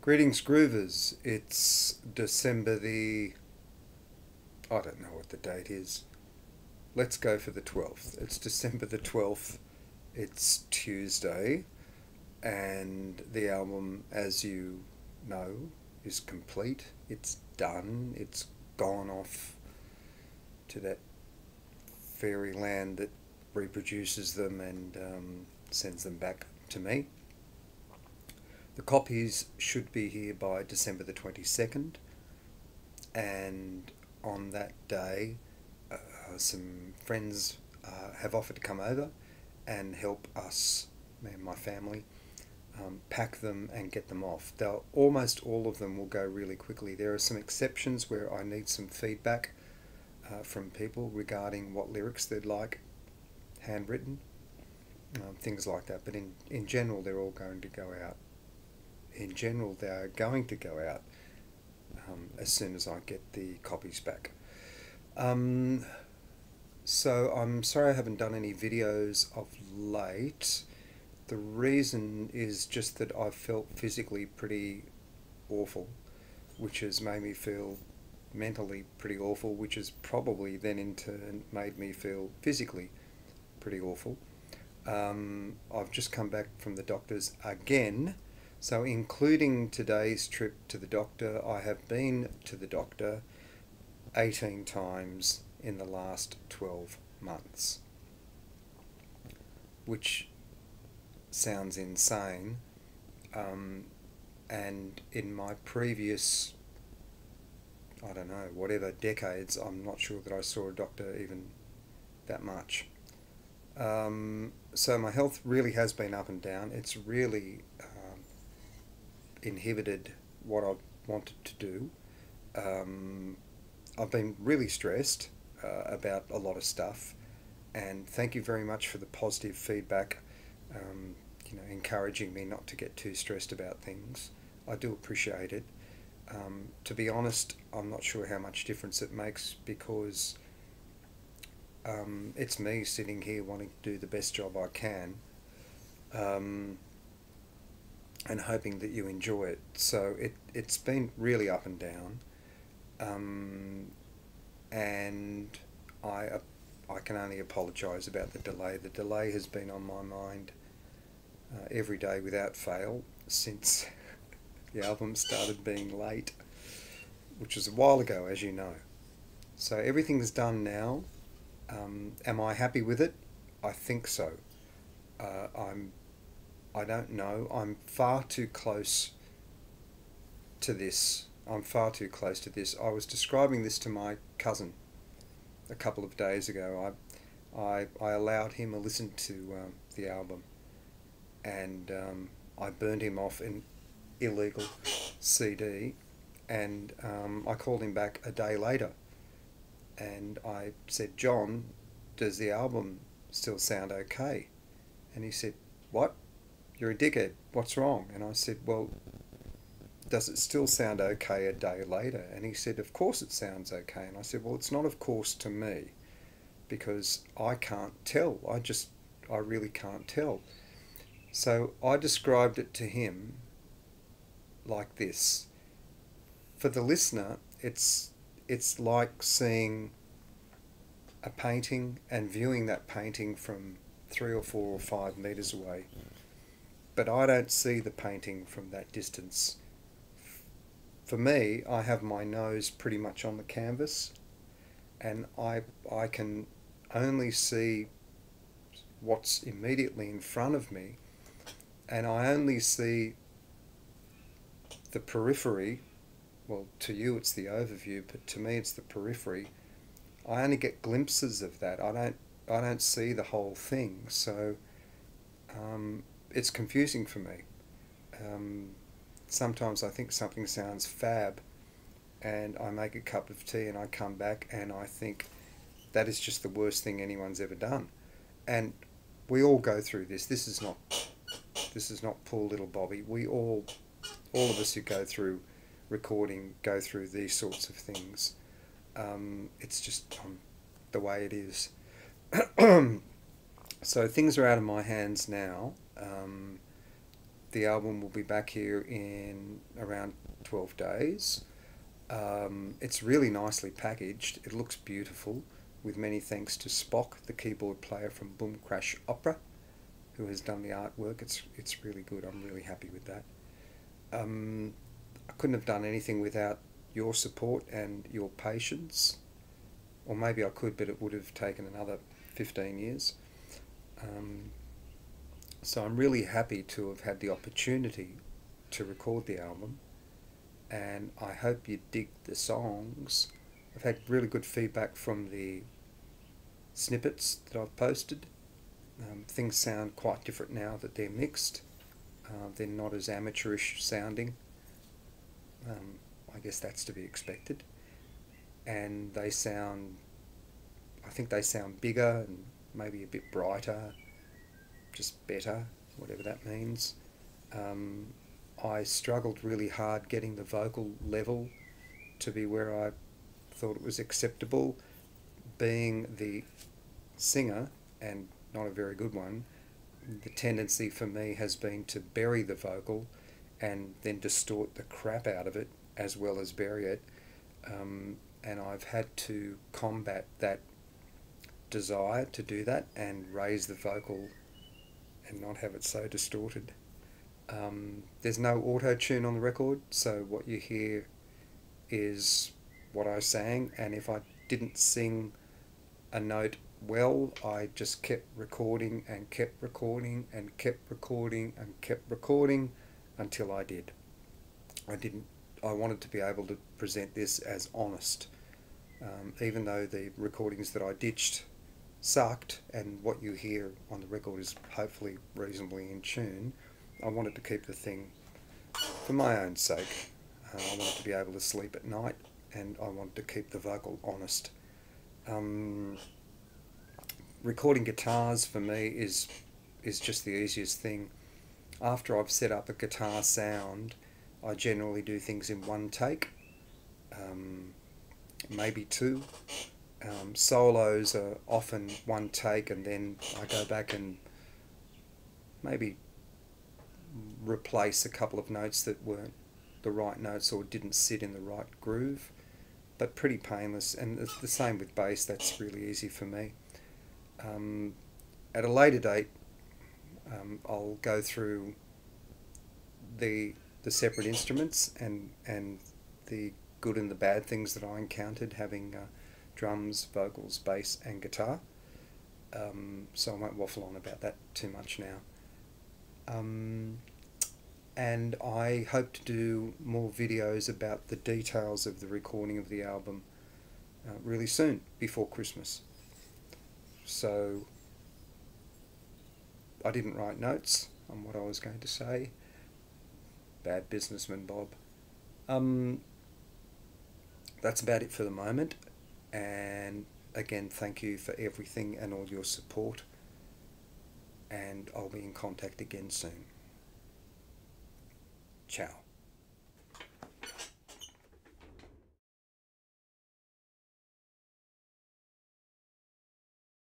Greetings, Groovers. It's December the... I don't know what the date is. Let's go for the 12th. It's December the 12th. It's Tuesday. And the album, as you know, is complete. It's done. It's gone off to that fairyland that reproduces them and sends them back to me. The copies should be here by December the 22nd, and on that day some friends have offered to come over and help us, me and my family, pack them and get them off. Almost all of them will go really quickly. There are some exceptions where I need some feedback from people regarding what lyrics they'd like handwritten, things like that, but in general they're all going to go out. In general, they are going to go out as soon as I get the copies back. So I'm sorry I haven't done any videos of late. The reason is just that I've felt physically pretty awful, which has made me feel mentally pretty awful, which has probably then in turn made me feel physically pretty awful. I've just come back from the doctor's again. So including today's trip to the doctor, I have been to the doctor 18 times in the last 12 months, which sounds insane. And in my previous, I don't know, whatever decades, I'm not sure that I saw a doctor even that much. So my health really has been up and down. It's really inhibited what I wanted to do. I've been really stressed about a lot of stuff, and thank you very much for the positive feedback, encouraging me not to get too stressed about things. I do appreciate it. To be honest, I'm not sure how much difference it makes, because it's me sitting here wanting to do the best job I can, and hoping that you enjoy it. So it's been really up and down, and I can only apologise about the delay. The delay has been on my mind every day without fail since the album started being late, which was a while ago, as you know. So everything's done now. Am I happy with it? I think so. I don't know. I'm far too close to this. I was describing this to my cousin a couple of days ago. I allowed him a listen to the album, and I burned him off an illegal CD, and I called him back a day later, and I said, "John, does the album still sound okay?" And he said, "What? You're a dickhead. What's wrong?" And I said, "Well, does it still sound okay a day later?" And he said, "Of course it sounds okay." And I said, "Well, it's not of course to me, because I can't tell. I really can't tell." So I described it to him like this. For the listener, it's like seeing a painting and viewing that painting from 3 or 4 or 5 meters away. But I don't see the painting from that distance. For me, I have my nose pretty much on the canvas, and I can only see what's immediately in front of me, and I only see the periphery. Well, to you it's the overview, but to me it's the periphery. I only get glimpses of that. I don't see the whole thing. So it's confusing for me. Sometimes I think something sounds fab, and I make a cup of tea and I come back and I think that is just the worst thing anyone's ever done. And we all go through this. This is not poor little Bobby. We all of us who go through recording go through these sorts of things. It's just the way it is. So things are out of my hands now. The album will be back here in around 12 days. It's really nicely packaged. It looks beautiful, with many thanks to Spock, the keyboard player from Boom Crash Opera, who has done the artwork. It's really good. I'm really happy with that. I couldn't have done anything without your support and your patience. Or maybe I could, but it would have taken another 15 years. So I'm really happy to have had the opportunity to record the album, and I hope you dig the songs. I've had really good feedback from the snippets that I've posted. Things sound quite different now that they're mixed. They're not as amateurish sounding. I guess that's to be expected. And they sound, I think they sound bigger and maybe a bit brighter, just better, whatever that means. I struggled really hard getting the vocal level to be where I thought it was acceptable. Being the singer, and not a very good one, the tendency for me has been to bury the vocal and then distort the crap out of it as well as bury it. And I've had to combat that desire to do that and raise the vocal and not have it so distorted. There's no auto-tune on the record, so what you hear is what I sang, and if I didn't sing a note well, I just kept recording and kept recording and kept recording and kept recording until I did. I wanted to be able to present this as honest. Even though the recordings that I ditched sucked, and what you hear on the record is hopefully reasonably in tune, I wanted to keep the thing for my own sake. I wanted to be able to sleep at night, and I wanted to keep the vocal honest. Recording guitars for me is just the easiest thing. After I've set up a guitar sound, I generally do things in one take, maybe two. Solos are often one take, and then I go back and maybe replace a couple of notes that weren't the right notes or didn't sit in the right groove, but pretty painless. And it's the same with bass. That's really easy for me. At a later date, I'll go through the separate instruments and the good and the bad things that I encountered having drums, vocals, bass and guitar. So I won't waffle on about that too much now. And I hope to do more videos about the details of the recording of the album really soon, before Christmas. So I didn't write notes on what I was going to say. Bad businessman, Bob. That's about it for the moment. And again, thank you for everything and all your support. And I'll be in contact again soon. Ciao.